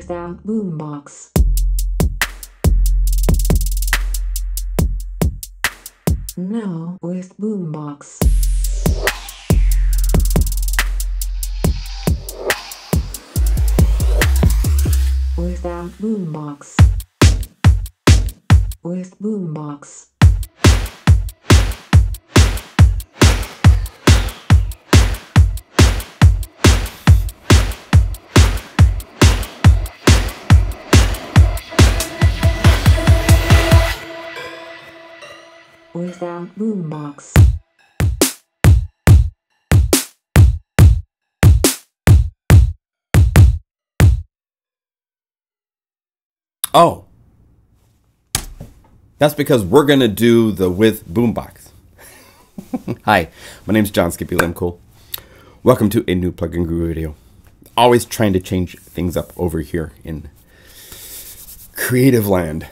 without BoomBox. Now with BoomBox. Without BoomBox. With BoomBox. Without BoomBox. Oh, that's because we're going to do the with BoomBox. Hi, my name's John Skippy Limcool. Welcome to a new plugin guru video. Always trying to change things up over here in creative land.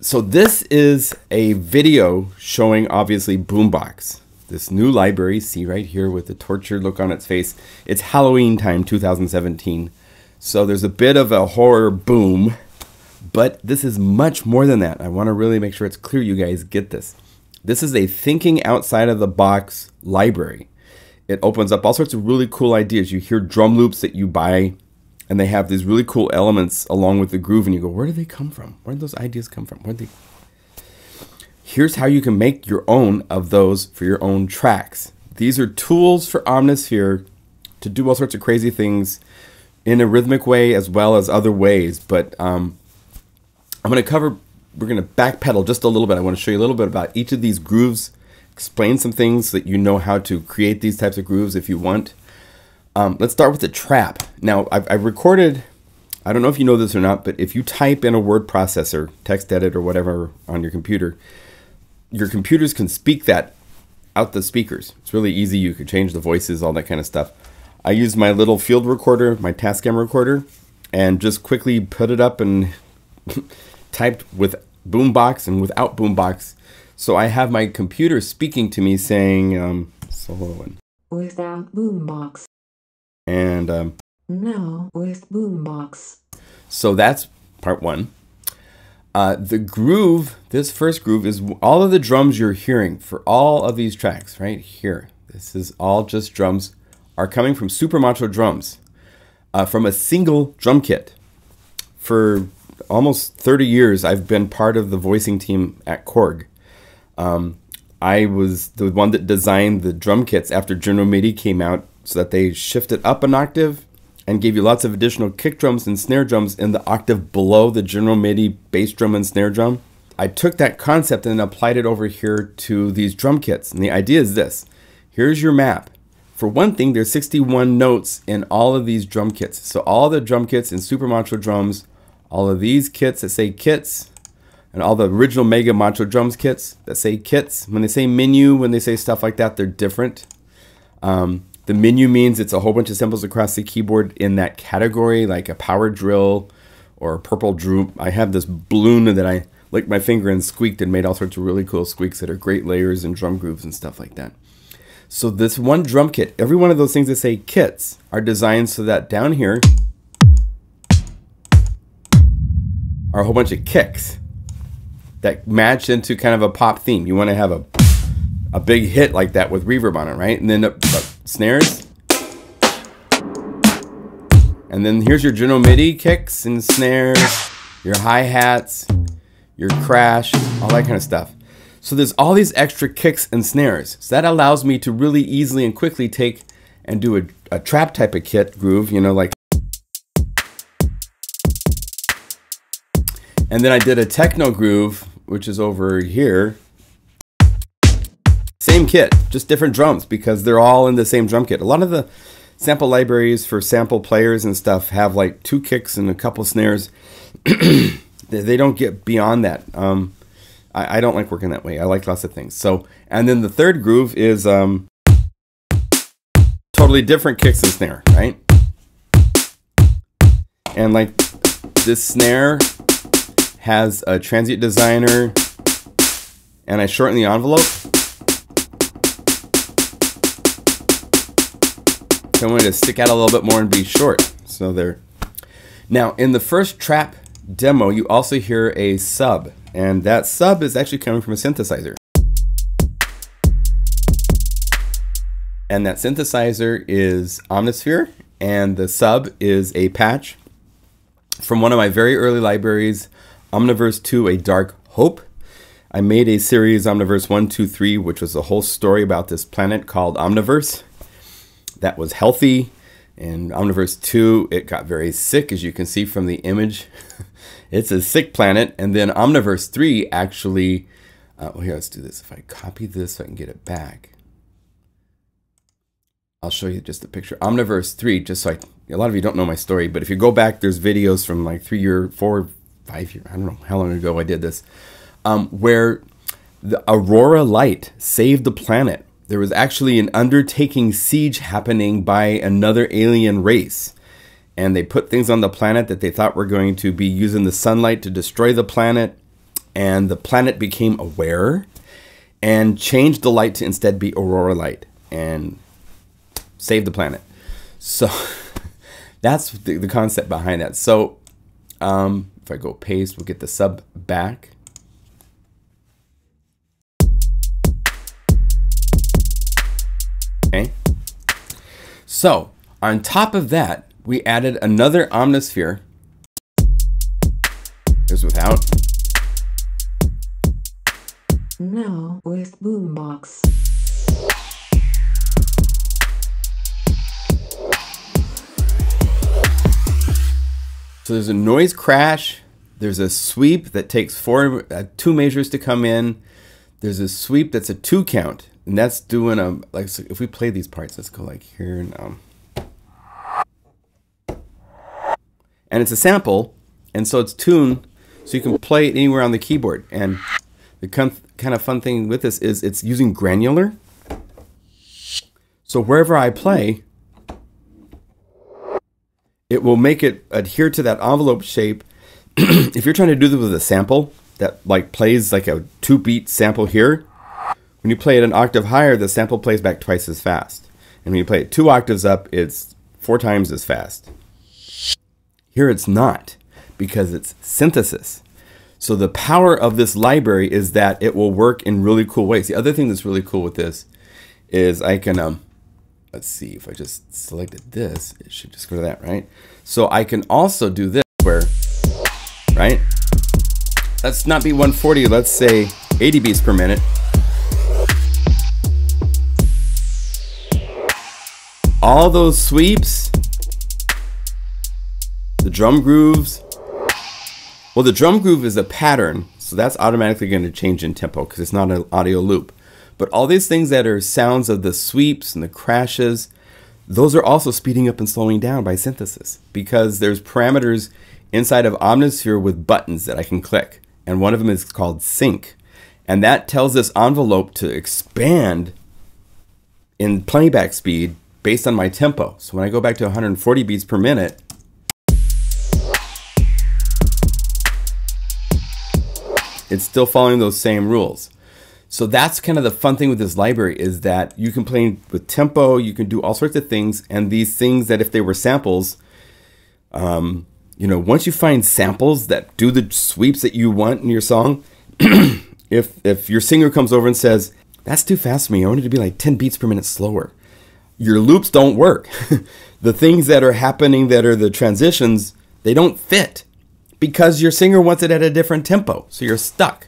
So this is a video showing obviously BoomBox, this new library. See right here with the tortured look on its face. It's Halloween time 2017. So there's a bit of a horror boom, but this is much more than that. I want to really make sure it's clear you guys get this. This is a thinking outside of the box library. It opens up all sorts of really cool ideas. You hear drum loops that you buy, and they have these really cool elements along with the groove, and you go, where did they come from? Where did those ideas come from? Here's how you can make your own of those for your own tracks. These are tools for Omnisphere to do all sorts of crazy things in a rhythmic way as well as other ways. But we're going to backpedal just a little bit. I want to show you a little bit about each of these grooves, explain some things so that you know how to create these types of grooves if you want. Let's start with the trap. Now, I've recorded, I don't know if you know this or not, but if you type in a word processor, text edit or whatever on your computers can speak that out the speakers. It's really easy. You could change the voices, all that kind of stuff. I use my little field recorder, my Tascam recorder, and just quickly put it up and typed with BoomBox and without BoomBox. So I have my computer speaking to me saying, solo one. Without BoomBox. And now with BoomBox. So that's part one. The groove, this first groove is all of the drums you're hearing for all of these tracks right here. This is all just drums are coming from Super Macho drums from a single drum kit. For almost 30 years, I've been part of the voicing team at Korg. I was the one that designed the drum kits after General MIDI came out so that they shifted up an octave and gave you lots of additional kick drums and snare drums in the octave below the General MIDI bass drum and snare drum. I took that concept and applied it over here to these drum kits. And the idea is this. Here's your map. For one thing, there's 61 notes in all of these drum kits. So all the drum kits in Super Macho drums, all of these kits that say kits, and all the original Mega Macho drums kits that say kits. When they say menu, when they say stuff like that, they're different. The menu means it's a whole bunch of symbols across the keyboard in that category, like a power drill or a purple droop. I have this balloon that I licked my finger and squeaked and made all sorts of really cool squeaks that are great layers and drum grooves and stuff like that. So this one drum kit, every one of those things that say kits are designed so that down here are a whole bunch of kicks that match into kind of a pop theme. You want to have a big hit like that with reverb on it, right? And then snares. And then here's your General MIDI kicks and snares, your hi-hats, your crash, all that kind of stuff. So there's all these extra kicks and snares. So that allows me to really easily and quickly take and do a trap type of kit groove, you know, like. And then I did a techno groove, which is over here. Same kit, just different drums because they're all in the same drum kit. A lot of the sample libraries for sample players and stuff have like 2 kicks and a couple snares. They don't get beyond that. I don't like working that way. I like lots of things. So, and then the third groove is totally different kicks and snare, right? And like this snare has a transient designer, and I shorten the envelope. So I'm going to stick out a little bit more and be short. So there. Now, in the first trap demo, you also hear a sub, and that sub is actually coming from a synthesizer. And that synthesizer is Omnisphere, and the sub is a patch from one of my very early libraries, Omniverse 2, A Dark Hope. I made a series, Omniverse 1, 2, 3, which was a whole story about this planet called Omniverse that was healthy. And Omniverse 2, it got very sick, as you can see from the image. It's a sick planet. And then Omniverse 3 actually, well, here, let's do this. If I copy this so I can get it back, I'll show you just a picture. Omniverse 3, just so a lot of you don't know my story, but if you go back, there's videos from like 3 year, 4, 5 year, I don't know how long ago I did this, where the Aurora light saved the planet. There was actually an undertaking siege happening by another alien race. And they put things on the planet that they thought were going to be using the sunlight to destroy the planet. And the planet became aware and changed the light to instead be Aurora light and saved the planet. So that's the concept behind that. So if I go paste, we'll get the sub back. Okay. So on top of that, we added another Omnisphere. Here's without. Now with BoomBox. So there's a noise crash. There's a sweep that takes 2 measures to come in. There's a sweep that's a 2 count. And that's doing a, like, so if we play these parts, let's go like here and it's a sample, and so it's tuned, so you can play it anywhere on the keyboard. And the kind of fun thing with this is it's using Granular. So wherever I play, it will make it adhere to that envelope shape. If you're trying to do this with a sample that like plays like a 2-beat sample here, when you play it an octave higher, the sample plays back twice as fast. And when you play it 2 octaves up, it's 4 times as fast. Here it's not, because it's synthesis. So the power of this library is that it will work in really cool ways. The other thing that's really cool with this is I can, let's see, if I just selected this, it should just go to that, right? So I can also do this where, right? Let's not be 140, let's say 80 beats per minute. All those sweeps, the drum grooves. Well, the drum groove is a pattern, so that's automatically going to change in tempo because it's not an audio loop. But all these things that are sounds of the sweeps and the crashes, those are also speeding up and slowing down by synthesis, because there's parameters inside of Omnisphere with buttons that I can click. And one of them is called sync. And that tells this envelope to expand in playback speed based on my tempo. So when I go back to 140 beats per minute, it's still following those same rules. So that's kind of the fun thing with this library, is that you can play with tempo, you can do all sorts of things, and these things that if they were samples, you know, once you find samples that do the sweeps that you want in your song, if your singer comes over and says, that's too fast for me, I want it to be like 10 beats per minute slower, your loops don't work. The things that are happening that are the transitions, they don't fit because your singer wants it at a different tempo. So you're stuck.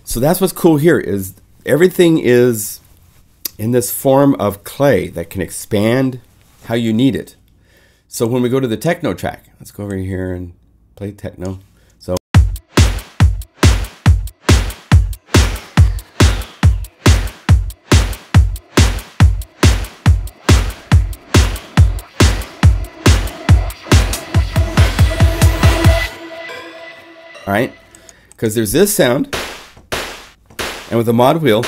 So that's what's cool here, is everything is in this form of clay that can expand how you need it. So when we go to the techno track, let's go over here and play techno. So all right, because there's this sound, and with the mod wheel,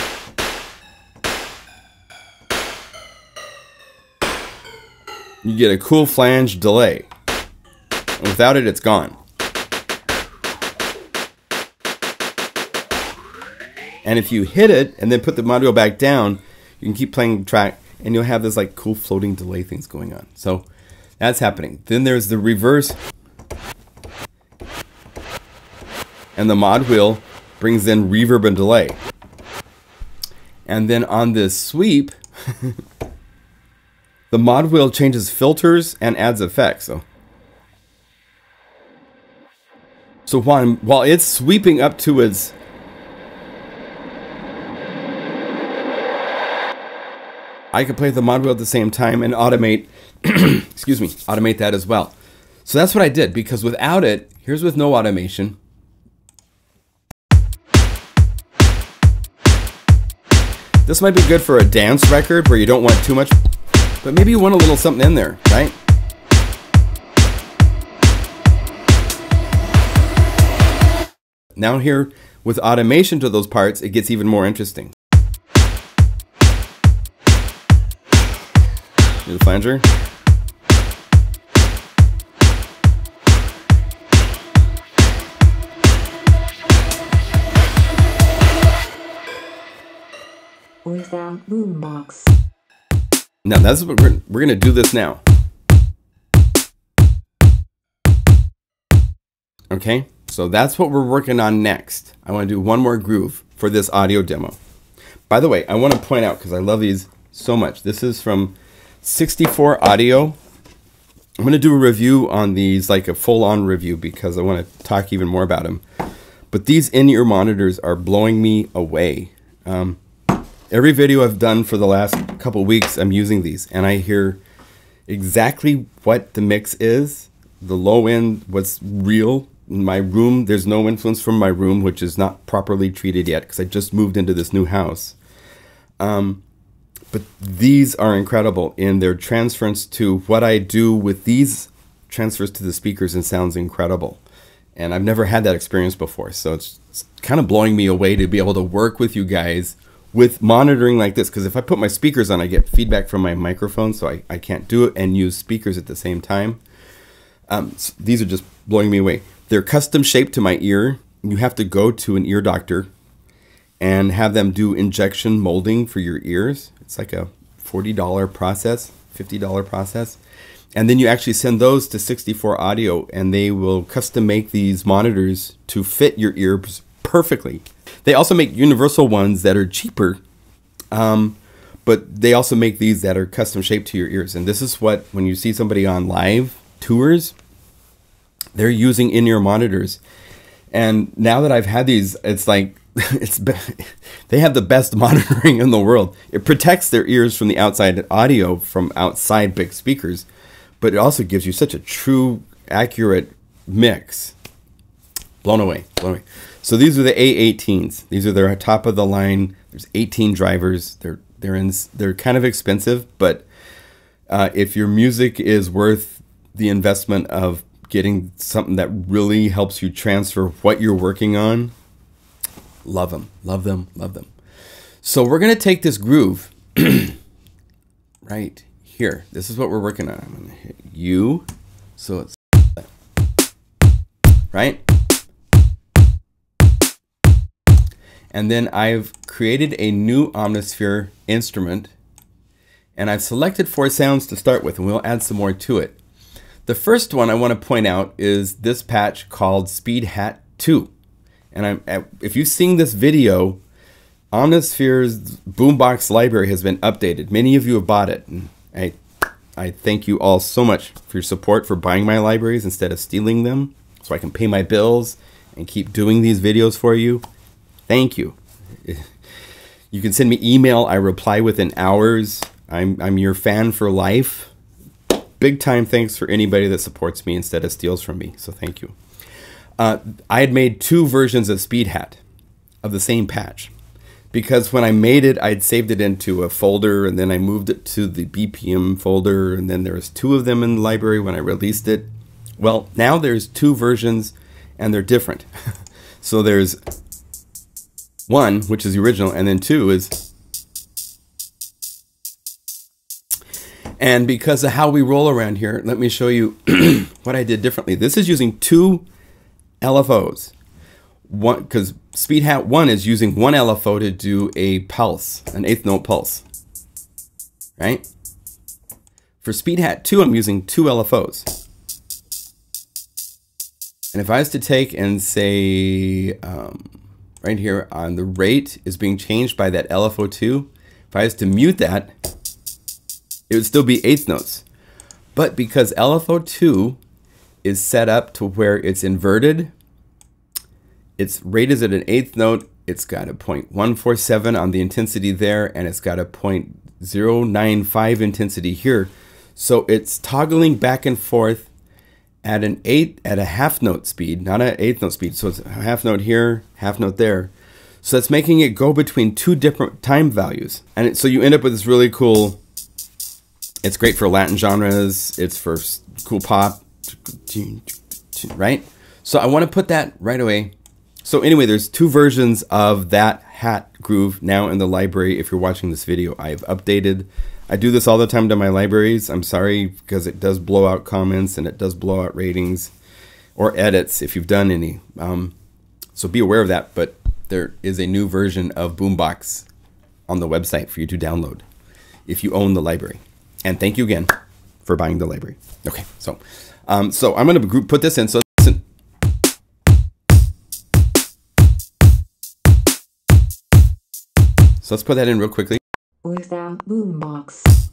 you get a cool flange delay. And without it, it's gone. And if you hit it and then put the mod wheel back down, you can keep playing the track, and you'll have this like cool floating delay things going on. So that's happening. Then there's the reverse. And the mod wheel brings in reverb and delay. And then on this sweep, the mod wheel changes filters and adds effects. So while it's sweeping up to its I can play the mod wheel at the same time and automate excuse me, automate that as well. So that's what I did, because without it, here's with no automation. This might be good for a dance record where you don't want too much, but maybe you want a little something in there, right? Now here, with automation to those parts, it gets even more interesting. Here's the flanger. Without BoooomBox. Now that's what we're gonna do this now. Okay, so that's what we're working on next. I want to do one more groove for this audio demo. By the way, I want to point out, because I love these so much, this is from 64 Audio. I'm going to do a review on these, like a full-on review, because I want to talk even more about them. But these in-ear monitors are blowing me away. Every video I've done for the last couple weeks, I'm using these, and I hear exactly what the mix is, the low end, what's real. In my room, there's no influence from my room, which is not properly treated yet, because I just moved into this new house. But these are incredible in their transference to what I do with these transfers to the speakers, and sounds incredible. And I've never had that experience before, so it's kind of blowing me away to be able to work with you guys with monitoring like this, because if I put my speakers on, I get feedback from my microphone, so I can't do it and use speakers at the same time. So these are just blowing me away. They're custom shaped to my ear. You have to go to an ear doctor and have them do injection molding for your ears. It's like a $40 process, $50 process. And then you actually send those to 64 Audio, and they will custom make these monitors to fit your ears perfectly. They also make universal ones that are cheaper, but they also make these that are custom shaped to your ears. And this is what, when you see somebody on live tours, they're using in-ear monitors. And now that I've had these, it's like, they have the best monitoring in the world. It protects their ears from the outside audio from outside big speakers, but it also gives you such a true, accurate mix. Blown away, blown away. So these are the A18s. These are their top of the line. There's 18 drivers. They're kind of expensive, but if your music is worth the investment of getting something that really helps you transfer what you're working on, love them, love them, love them. So we're going to take this groove right here. This is what we're working on. I'm going to hit U. So it's right. And then I've created a new Omnisphere instrument, and I've selected 4 sounds to start with, and we'll add some more to it. The first one I want to point out is this patch called Speed Hat 2. And if you've seen this video, Omnisphere's BoooomBox library has been updated. Many of you have bought it. And I thank you all so much for your support for buying my libraries instead of stealing them, so I can pay my bills and keep doing these videos for you. Thank you. You can send me email. I reply within hours. I'm your fan for life. Big time thanks for anybody that supports me instead of steals from me. So thank you. I had made 2 versions of Speed Hat of the same patch, because when I made it, I'd saved it into a folder, and then I moved it to the BPM folder, and then there was 2 of them in the library when I released it. Well, now there's 2 versions, and they're different. So there's 1, which is the original, and then 2 is... And because of how we roll around here, let me show you what I did differently. This is using 2 LFOs. One, because Speed Hat 1 is using 1 LFO to do a pulse, an 1/8 note pulse. Right? For Speed Hat 2, I'm using 2 LFOs. And if I was to take and say, right here on the rate is being changed by that LFO2, if I was to mute that, it would still be eighth notes. But because LFO2 is set up to where it's inverted, its rate is at an eighth note, it's got a 0.147 on the intensity there, and it's got a 0.095 intensity here. So it's toggling back and forth at a half note speed, not an eighth note speed. So it's a half note here, half note there. So it's making it go between two different time values. And so you end up with this really cool, it's great for Latin genres, it's for cool pop, right? So I want to put that right away. So anyway, there's two versions of that hat groove now in the library. If you're watching this video, I've updated. I do this all the time to my libraries. I'm sorry, because it does blow out comments and it does blow out ratings or edits if you've done any. So be aware of that, but there is a new version of BoomBox on the website for you to download if you own the library. And thank you again for buying the library. Okay, so I'm going to put this in. So listen. So let's put that in real quickly. Without BoomBox.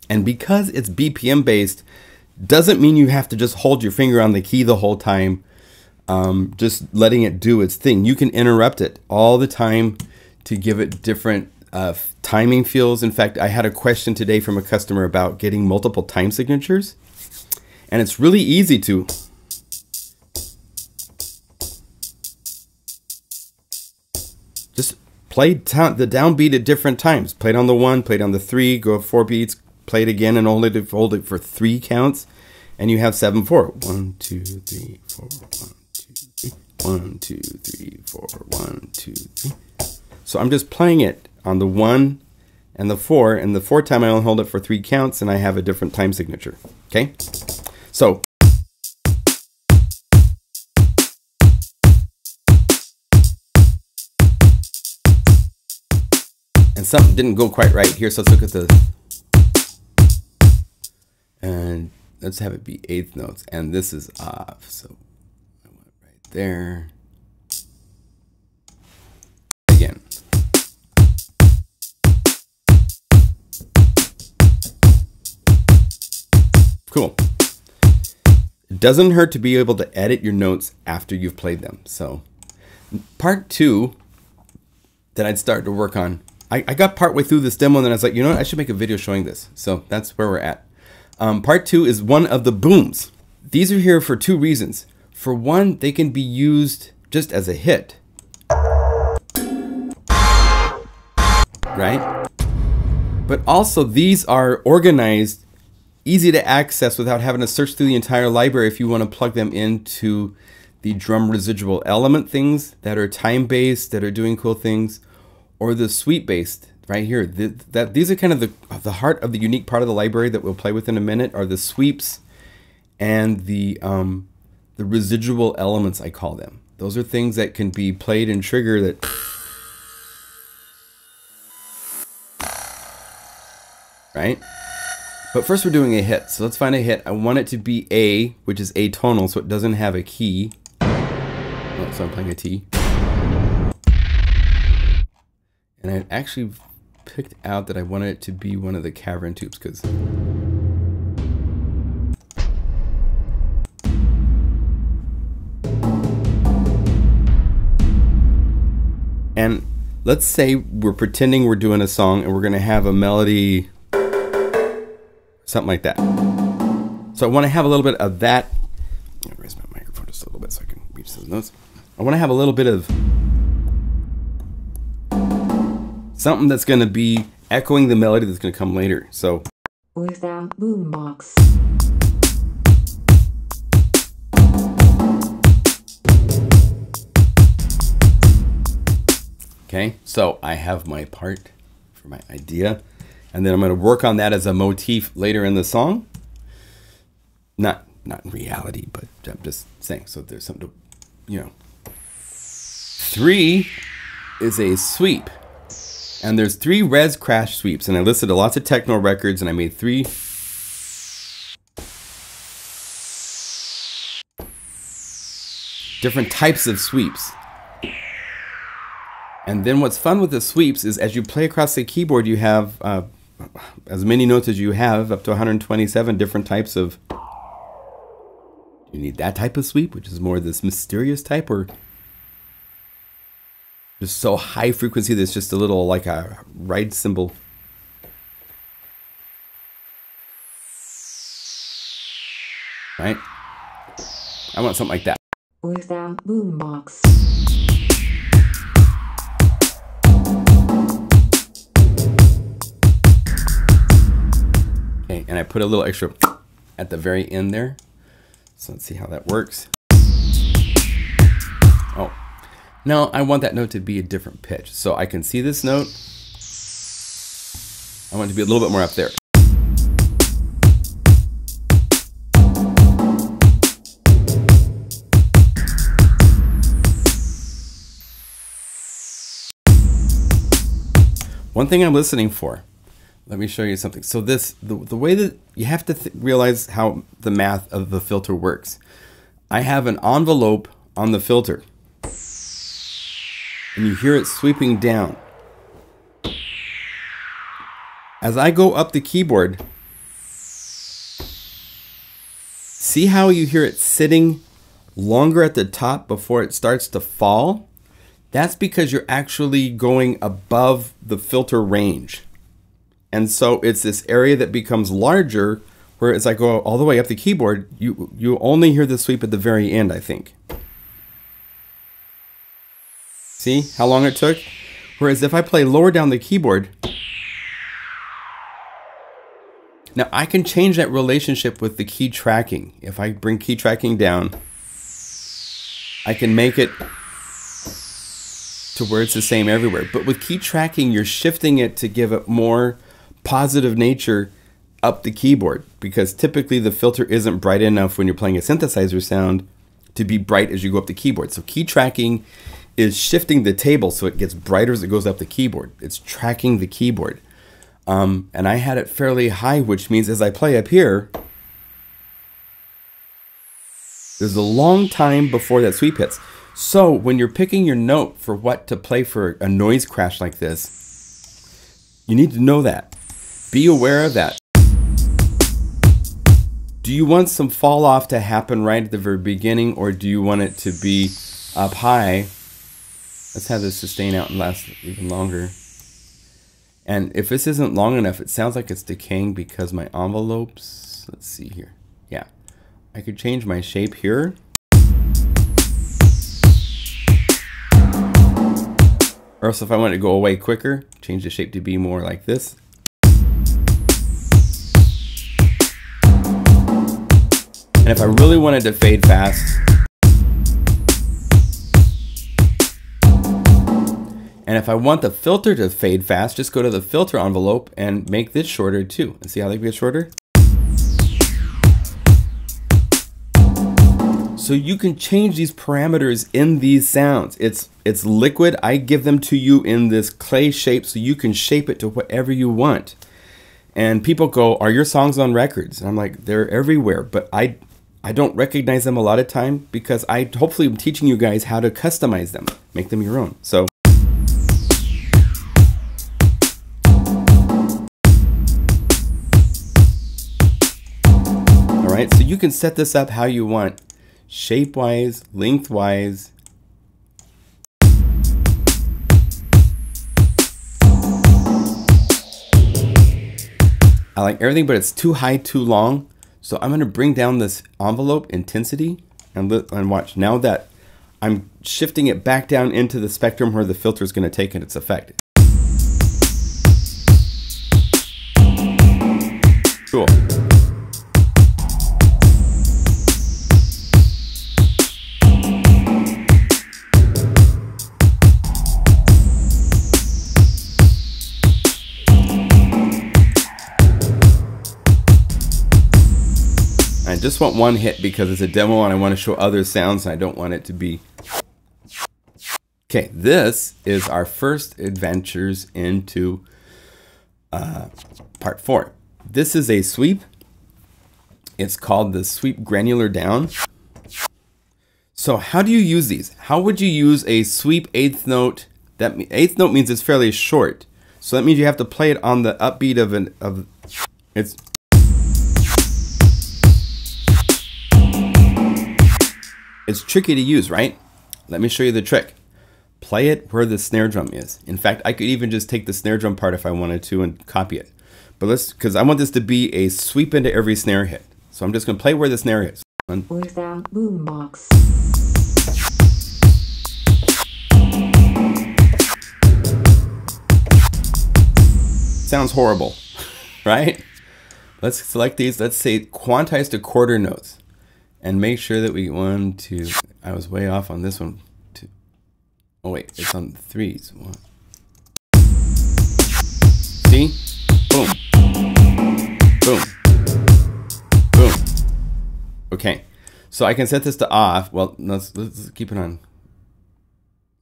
And because it's BPM based, doesn't mean you have to just hold your finger on the key the whole time, just letting it do its thing. You can interrupt it all the time to give it different timing feels. In fact, I had a question today from a customer about getting multiple time signatures, and it's really easy to. Just play the downbeat at different times. Play it on the 1, play it on the 3, go 4 beats, play it again and hold it for 3 counts, and you have 7/4. 1, 2, 3, 4, 1, 2, 3, 1, 2, 3, 4, 1, 2, 3. So I'm just playing it on the 1 and the 4, and the 4th time I only hold it for 3 counts, and I have a different time signature. Okay, so. And something didn't go quite right here, so let's look at the, and let's have it be eighth notes, and this is off, so I want it right there. Again. Cool. It doesn't hurt to be able to edit your notes after you've played them. So part 2 that I'd start to work on, I got partway through this demo and then I was like, you know what, I should make a video showing this. So that's where we're at. Part 2 is one of the booms. These are here for 2 reasons. For one, they can be used just as a hit. Right? But also these are organized, easy to access without having to search through the entire library if you want to plug them into the drum residual element things that are time-based, that are doing cool things, or the sweep-based right here. These are kind of the heart of the unique part of the library that we'll play with in a minute, are the sweeps and the residual elements, I call them. Those are things that can be played and trigger that. Right? But first we're doing a hit. So let's find a hit. I want it to be A, which is atonal, so it doesn't have a key. Oh, so I'm playing a T. And I actually picked out that I wanted it to be one of the cavern tubes, because and let's say we're pretending we're doing a song and we're going to have a melody, something like that. So I want to have a little bit of that. I'm going to raise my microphone just a little bit so I can reach those notes. I want to have a little bit of something that's going to be echoing the melody that's going to come later. So Without BoomBox. okay, so I have my part for my idea, and then I'm going to work on that as a motif later in the song. Not in reality, but I'm just saying, so there's something to, 3 is a sweep. And there's 3 res crash sweeps, and I listed lots of techno records, and I made 3 different types of sweeps. And then what's fun with the sweeps is as you play across the keyboard, you have as many notes as you have, up to 127 different types of. You need that type of sweep, which is more this mysterious type, or just so high frequency there's just a little like a ride cymbal. Right? I want something like that. Without BoooomBox. Okay, and I put a little extra at the very end there. So let's see how that works. Oh, now I want that note to be a different pitch. So I can see this note. I want it to be a little bit more up there. One thing I'm listening for. Let me show you something. So this, the way that you have to realize how the math of the filter works. I have an envelope on the filter. And you hear it sweeping down. As I go up the keyboard, see how you hear it sitting longer at the top before it starts to fall? That's because you're actually going above the filter range. And so it's this area that becomes larger, where as I go all the way up the keyboard, you only hear the sweep at the very end, I think. See how long it took? Whereas if I play lower down the keyboard, now I can change that relationship with the key tracking. If I bring key tracking down, I can make it to where it's the same everywhere. But with key tracking, you're shifting it to give it more positive nature up the keyboard, because typically the filter isn't bright enough when you're playing a synthesizer sound to be bright as you go up the keyboard. So key tracking is shifting the table so it gets brighter as it goes up the keyboard. It's tracking the keyboard. And I had it fairly high, which means as I play up here, there's a long time before that sweep hits. So when you're picking your note for what to play for a noise crash like this, you need to know that. Be aware of that. Do you want some fall off to happen right at the very beginning, or do you want it to be up high? Let's have this sustain out and last even longer. And if this isn't long enough, it sounds like it's decaying because my envelopes, let's see here. Yeah, I could change my shape here. Or else if I want it to go away quicker, change the shape to be more like this. And if I really wanted to fade fast, and if I want the filter to fade fast, just go to the filter envelope and make this shorter too. And see how they get shorter? So you can change these parameters in these sounds. It's liquid. I give them to you in this clay shape so you can shape it to whatever you want. And people go, are your songs on records? And I'm like, they're everywhere, but I don't recognize them a lot of time because I hopefully am teaching you guys how to customize them, make them your own. So all right, so you can set this up how you want, shape-wise, length-wise. I like everything, but it's too high, too long. So I'm going to bring down this envelope intensity and watch. Now that I'm shifting it back down into the spectrum where the filter is going to take its effect. Cool. I just want one hit because it's a demo and I want to show other sounds and I don't want it to be Okay, this is our first adventures into part 4. This is a sweep. It's called the sweep granular down. So how do you use these? How would you use a sweep eighth note? That eighth note means it's fairly short. So that means you have to play it on the upbeat of it's tricky to use, right? Let me show you the trick. Play it where the snare drum is. In fact, I could even just take the snare drum part if I wanted to and copy it. But because I want this to be a sweep into every snare hit. So I'm just going to play where the snare is. Without BoooomBox. Sounds horrible, right? Let's select these. Let's say quantize to quarter notes. And make sure that we 1, 2. I was way off on this one. 2. Oh wait, it's on the 3s. 1. See? Boom. Boom. Boom. Okay. So I can set this to off. Well, let's keep it on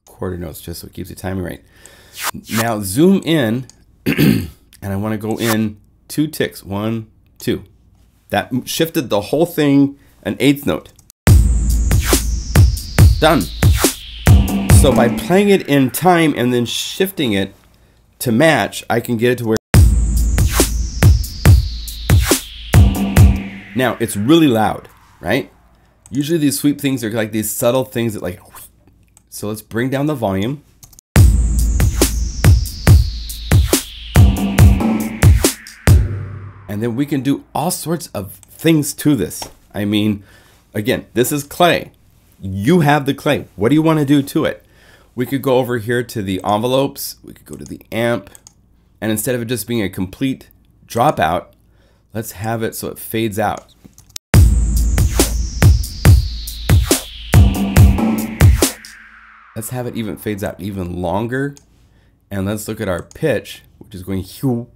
quarter notes just so it keeps the timing right. Now zoom in and I want to go in 2 ticks. 1, 2. That shifted the whole thing an eighth note. Done. So by playing it in time and then shifting it to match, I can get it to where. Now it's really loud, right? Usually these sweep things are like these subtle things that like. So let's bring down the volume. And then we can do all sorts of things to this. I mean, again, this is clay. You have the clay. What do you want to do to it? We could go over here to the envelopes. We could go to the amp. And instead of it just being a complete dropout, let's have it so it fades out. Let's have it even fades out even longer. And let's look at our pitch, which is going hue.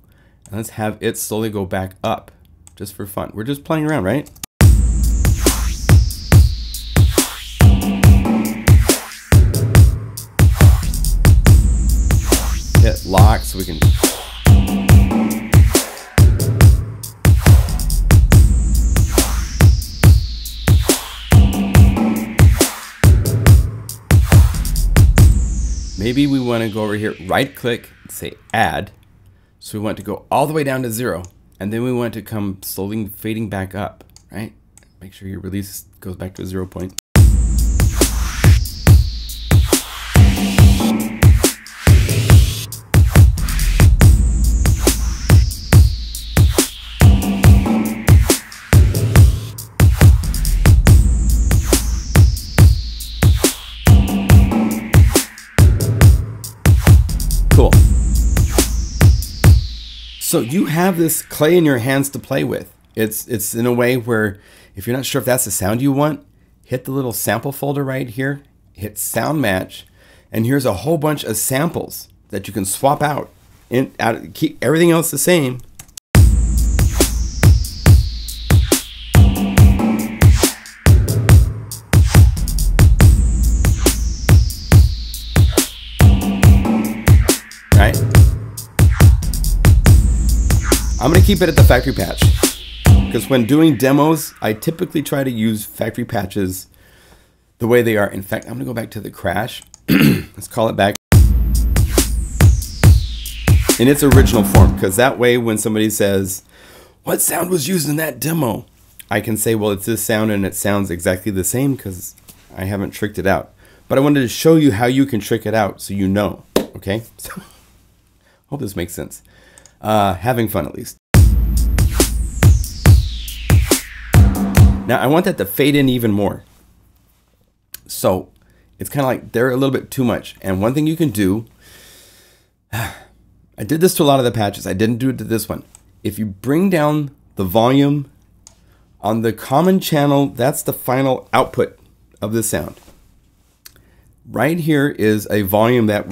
And let's have it slowly go back up just for fun. We're just playing around, right? Hit lock so we can. Maybe we want to go over here, right click, say add. So we want to go all the way down to 0, and then we want to come slowly fading back up, right? Make sure your release goes back to a 0 point. Cool. So you have this clay in your hands to play with. It's in a way where if you're not sure if that's the sound you want, hit the little sample folder right here, hit sound match, and here's a whole bunch of samples that you can swap out and keep everything else the same. Right? I'm going to keep it at the factory patch because when doing demos, I typically try to use factory patches the way they are. In fact, I'm going to go back to the crash. Let's call it back in its original form, because that way when somebody says, what sound was used in that demo? I can say, well, it's this sound and it sounds exactly the same because I haven't tricked it out. But I wanted to show you how you can trick it out so you know, okay? So, hope this makes sense. Having fun at least. Now I want that to fade in even more. So it's kind of like they're a little bit too much. And one thing you can do, I did this to a lot of the patches. I didn't do it to this one. If you bring down the volume on the common channel, that's the final output of the sound. Right here is a volume that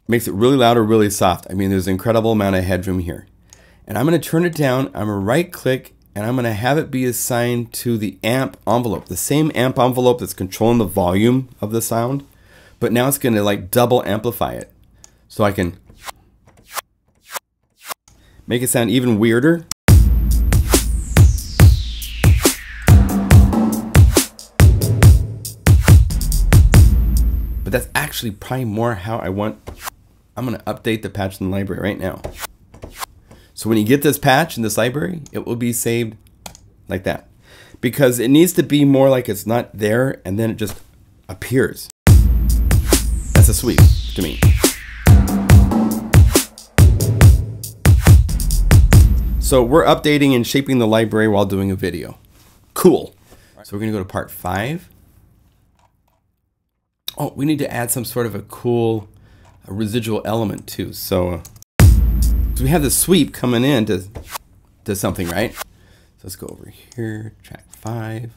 makes it really loud or really soft. I mean, there's an incredible amount of headroom here. And I'm going to turn it down. I'm going to right click and I'm going to have it be assigned to the amp envelope, the same amp envelope that's controlling the volume of the sound. but now it's going to like double amplify it. So I can make it sound even weirder. But that's actually probably more how I want. I'm going to update the patch in the library right now. So when you get this patch in this library, it will be saved like that. Because it needs to be more like it's not there and then it just appears. That's a sweep to me. So we're updating and shaping the library while doing a video. Cool. So we're going to go to part 5. Oh, we need to add some sort of a cool residual element too. So we have the sweep coming in to something, right? So let's go over here, track 5.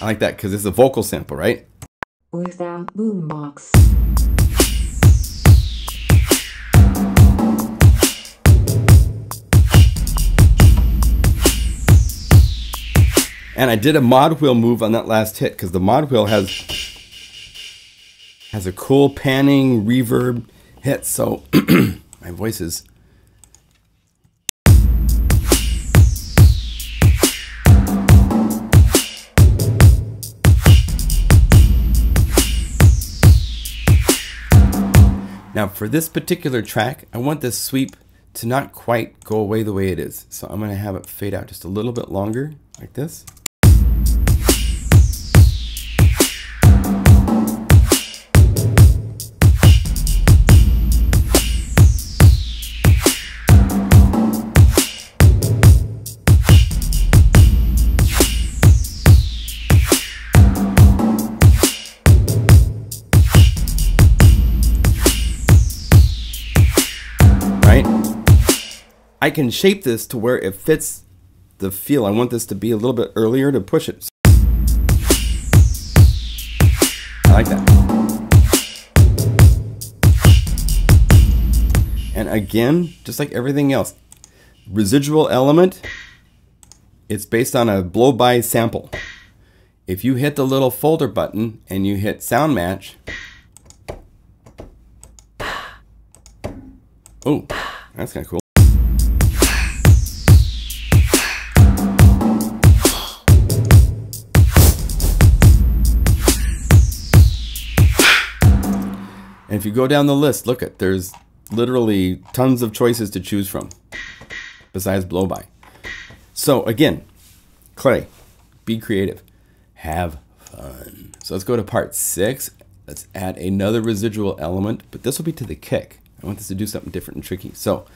I like that because it's a vocal sample, right? Without BoooomBox. And I did a mod wheel move on that last hit because the mod wheel has a cool panning reverb hit. So my voice is. Now for this particular track, I want this sweep to not quite go away the way it is. So I'm going to have it fade out just a little bit longer, like this. I can shape this to where it fits the feel. I want this to be a little bit earlier to push it. I like that. And again, just like everything else, residual element, it's based on a blow-by sample. If you hit the little folder button and you hit sound match, oh, that's kind of cool. And if you go down the list, look at, there's literally tons of choices to choose from besides blow-by. So again, Clay, be creative, have fun. So let's go to part 6. Let's add another residual element, but this will be to the kick. I want this to do something different and tricky. So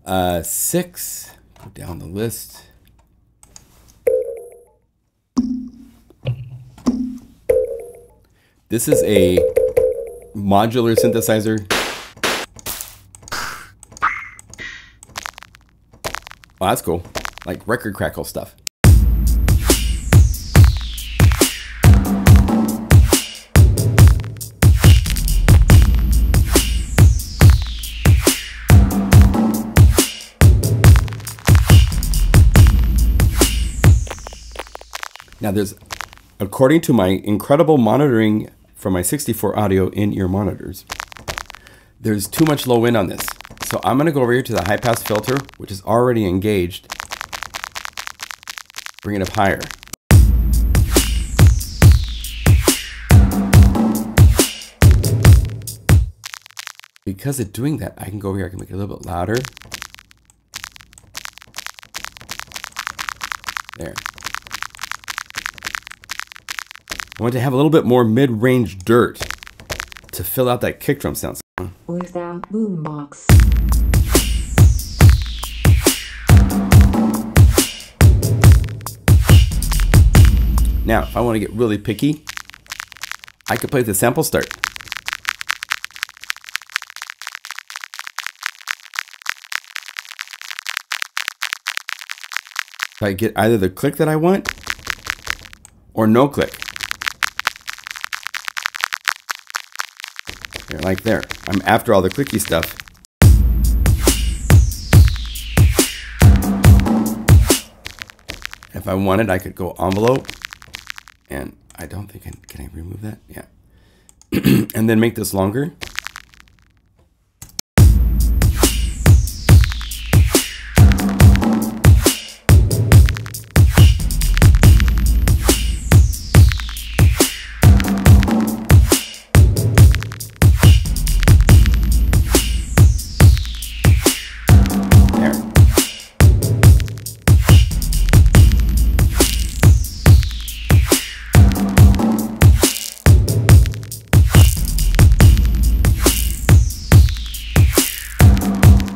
6, go down the list. This is a modular synthesizer. Oh, that's cool. Like record crackle stuff. Now there's, according to my incredible monitoring from my 64 audio in-ear monitors, there's too much low end on this. So I'm going to go over here to the high pass filter, which is already engaged. Bring it up higher. Because of doing that, I can go over here, I can make it a little bit louder. There. I want to have a little bit more mid-range dirt to fill out that kick drum sound. Without BoooomBox. Now, if I want to get really picky, I could play the sample start. If I get either the click that I want or no click. Like there. I'm after all the clicky stuff. if I wanted, I could go envelope, and I don't think can I remove that? Yeah. And then make this longer.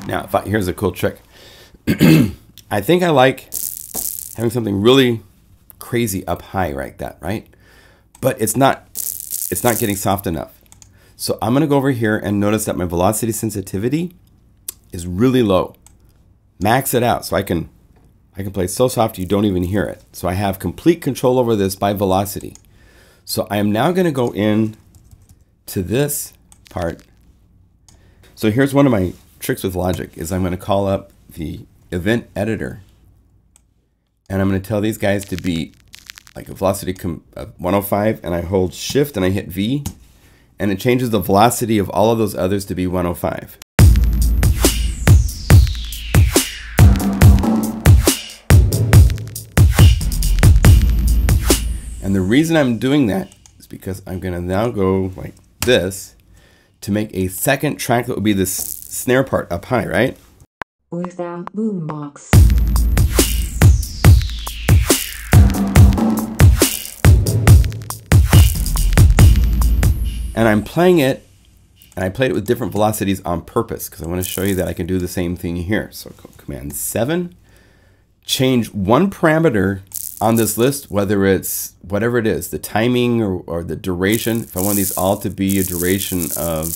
Now, here's a cool trick. I think I like having something really crazy up high like that, right? But it's not getting soft enough. So I'm gonna go over here and notice that my velocity sensitivity is really low. Max it out so I can play so soft you don't even hear it. So I have complete control over this by velocity. So I am now gonna go in to this part. So here's one of my tricks with Logic is I'm going to call up the event editor, and I'm going to tell these guys to be like a velocity of 105, and I hold shift and I hit V, and it changes the velocity of all of those others to be 105. And the reason I'm doing that is because I'm going to now go like this to make a second track that will be this snare part up high, right? Without BoooomBox. And I'm playing it, and I played it with different velocities on purpose because I want to show you that I can do the same thing here. So Command 7, change one parameter on this list, whether it's whatever it is, the timing or the duration. If I want these all to be a duration of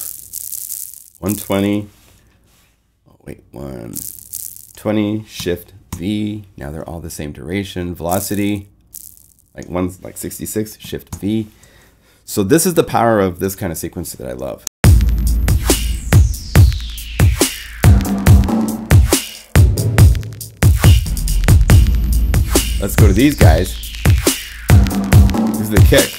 120, 120, shift V. Now they're all the same duration. Velocity, like one's like 66, shift V. So this is the power of this kind of sequencer that I love. Let's go to these guys. This is the kick.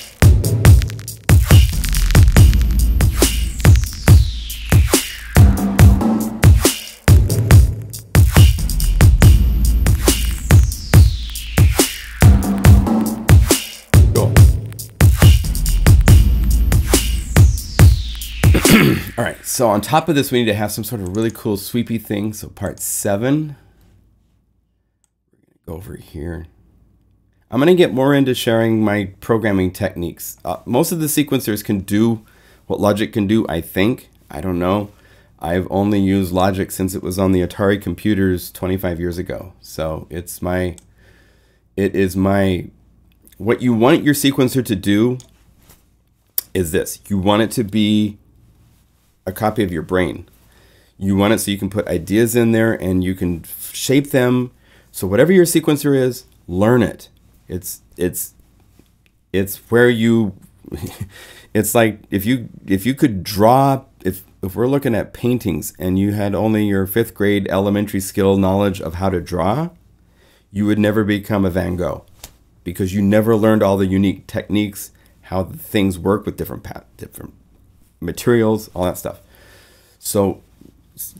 All right, so on top of this, we need to have some sort of really cool sweepy thing. So part 7, we're gonna go over here. I'm gonna get more into sharing my programming techniques. Most of the sequencers can do what Logic can do, I think. I don't know. I've only used Logic since it was on the Atari computers 25 years ago. So it is my, what you want your sequencer to do is this. You want it to be a copy of your brain. You want it so you can put ideas in there and you can shape them. So whatever your sequencer is, learn it. It's where you, it's like if you could draw, if we're looking at paintings and you had only your 5th grade elementary skill knowledge of how to draw, you would never become a Van Gogh because you never learned all the unique techniques, how things work with different materials, all that stuff. So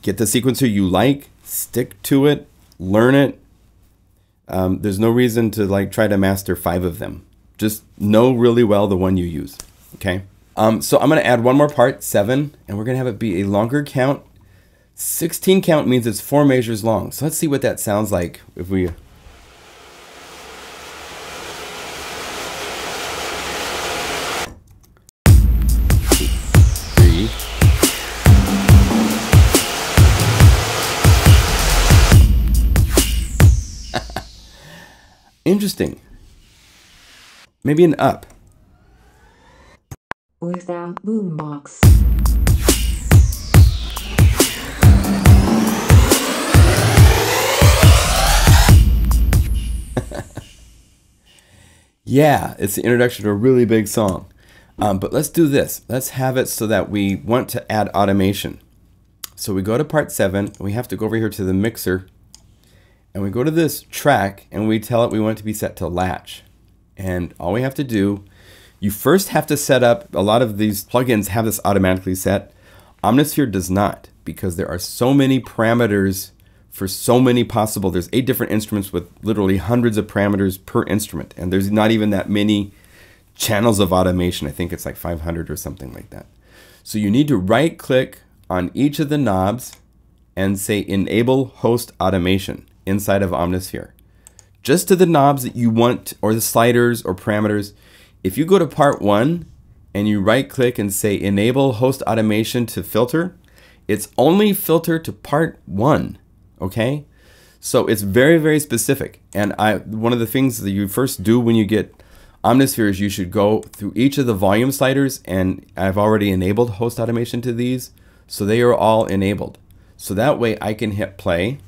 get the sequencer you like, stick to it, learn it. There's no reason to like try to master 5 of them. Just know really well the one you use, okay? So I'm gonna add one more part, 7, and we're gonna have it be a longer count. 16 count means it's 4 measures long. So let's see what that sounds like if we... Interesting. Maybe an up. Without BoooomBox. Yeah, it's the introduction to a really big song. But let's do this. Let's have it so that we want to add automation. So we go to part 7. We have to go over here to the mixer. and we go to this track and we tell it we want it to be set to latch. And all we have to do, you first have to set up, a lot of these plugins have this automatically set. Omnisphere does not, because there are so many parameters for so many possible, there's 8 different instruments with literally hundreds of parameters per instrument. And there's not even that many channels of automation. I think it's like 500 or something like that. So you need to right click on each of the knobs and say enable host automation inside of Omnisphere. Just to the knobs that you want, or the sliders or parameters. If you go to part 1 and you right click and say enable host automation to filter, it's only filter to part 1, okay? So it's very, very specific. And one of the things that you first do when you get Omnisphere is you should go through each of the volume sliders, and I've already enabled host automation to these, so they are all enabled. So that way I can hit play.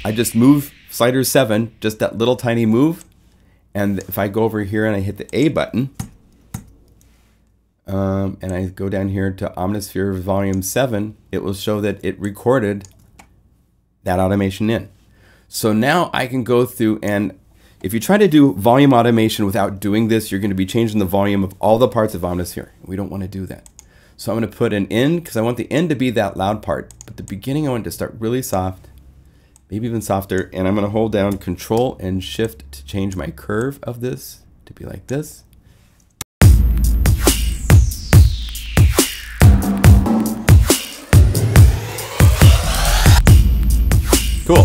I just move slider 7, just that little tiny move. And if I go over here and I hit the A button, and I go down here to Omnisphere volume 7, it will show that it recorded that automation in. So now I can go through, and if you try to do volume automation without doing this, you're going to be changing the volume of all the parts of Omnisphere. We don't want to do that. So I'm going to put an end, because I want the end to be that loud part. But the beginning I want it to start really soft, maybe even softer. And I'm going to hold down Control and Shift to change my curve of this to be like this. Cool.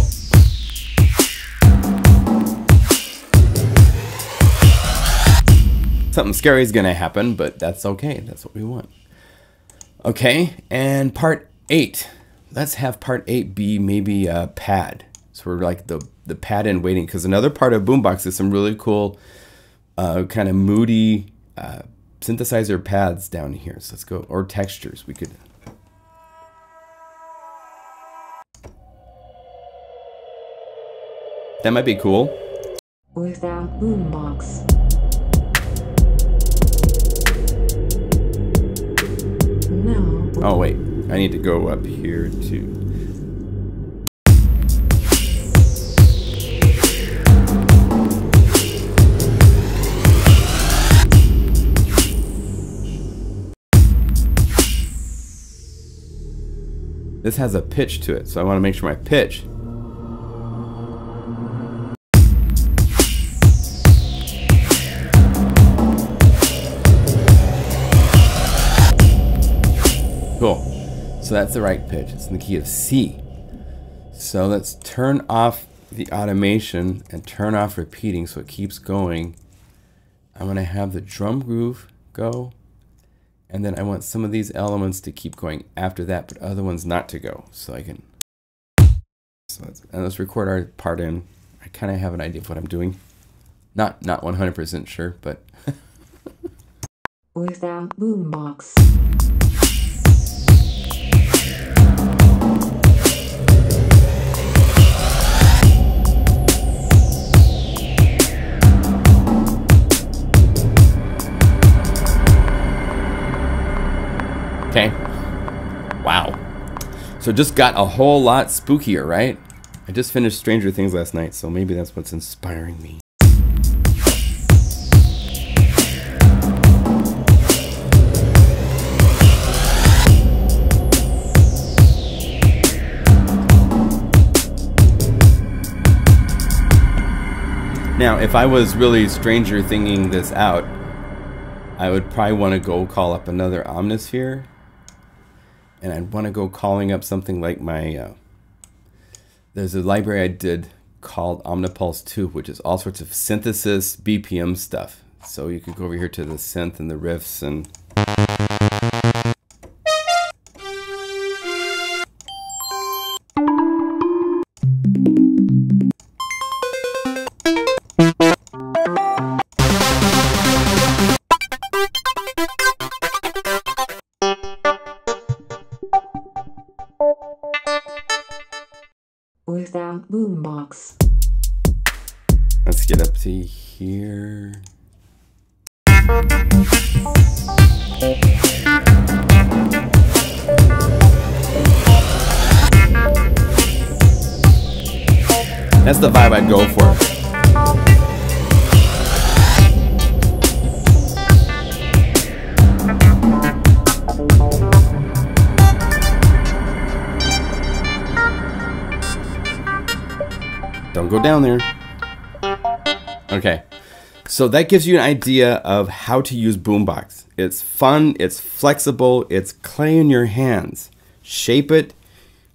Something scary is going to happen, but that's okay. That's what we want. Okay, and part 8. Let's have part 8 be maybe a pad. So we're like the pad in waiting, because another part of BoomBox is some really cool kind of moody synthesizer pads down here. So let's go, or textures. We could. That might be cool. Without BoomBox. No. Oh wait, I need to go up here too. This has a pitch to it, so I want to make sure my pitch. Cool. So that's the right pitch. It's in the key of C. So let's turn off the automation and turn off repeating so it keeps going. I'm going to have the drum groove go. And then I want some of these elements to keep going after that, but other ones not to go. So I can. So let's record our part in. I kind of have an idea of what I'm doing. Not 100% sure, but. Without BoomBox. Okay. Wow. So it just got a whole lot spookier, right? I just finished Stranger Things last night, so maybe that's what's inspiring me. Now, if I was really Stranger Thinging this out, I would probably want to go call up another Omnisphere. And I'd want to go calling up something like my, there's a library I did called Omnipulse 2, which is all sorts of synthesis, BPM stuff. So you could go over here to the synth and the riffs and... Without BoomBox. Let's get up to here. That's the vibe I'd go for. Don't go down there. Okay, so that gives you an idea of how to use BoomBox. It's fun, it's flexible, it's clay in your hands. Shape it.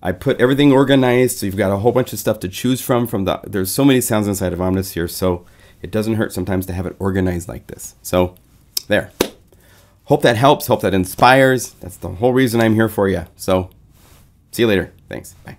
I put everything organized, so you've got a whole bunch of stuff to choose from. There's so many sounds inside of Omnis here, so it doesn't hurt sometimes to have it organized like this. So there. Hope that helps, hope that inspires. That's the whole reason I'm here for you. So see you later. Thanks. Bye.